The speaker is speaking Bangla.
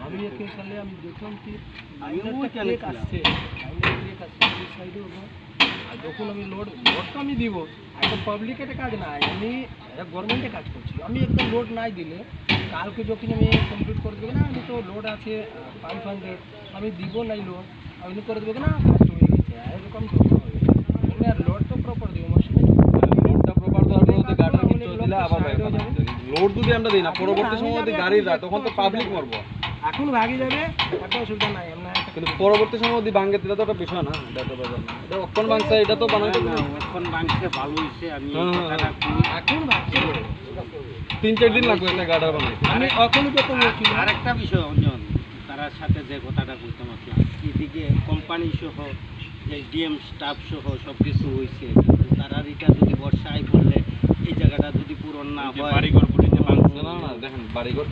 আমি একে সালে আমি দেখলাম কি আসছে আর যখন আমি লোডটা আমি দিব একদম পাবলিকের কাজ নাই, আমি গভর্নমেন্টে কাজ করছি, আমি একদম লোড নাই দিলে কালকে যখন আমি কমপ্লিট করে দেবো না, আমি তো লোড আছে 500 আমি দিব নাই লোড, আমি করে দেবো না নষ্ট হয়ে গেছে এরকম করতে হবে। আমি আর লোড তো প্রপার দিব লোডটা প্রপার দেওয়ার পর যদি গাড়ি কিছু দিলে আবার লোড যদি আমরা দিই না পরবর্তী সময় যদি গাড়ি যায় তখন তো পাবলিক মরবো। এখন ভাগে যাবে একটা অসুবিধা নাই, আমরা কিন্তু পরবর্তী সময় যদি ভাঙে দিলে তো একটা বিষয় না, এটা তো ব্যাপার না। এটা অক্ষণ ভাঙছে এটা তো বানাইতে না এখন বাংলাদেশে ভালো হয়েছে। আমি হ্যাঁ, হ্যাঁ, কথাটা এখন ভাগছে 3-4 দিন লাগবে একটা গাড়ি বানাইতে। আমি এখনই যত বলছি আর একটা বিষয় অঞ্জন, তার সাথে যে কথাটা বলতাম আসলাম, এদিকে কোম্পানি সহ যে ডিএম স্টাফ সহ সব কিছু হয়েছে, কিন্তু তারা এটা যদি বর্ষায় পড়লে এই জায়গাটা যদি পূরণ না হয় বাড়িঘর পুড়িতে ভাঙছে না, না দেখেন বাড়িঘর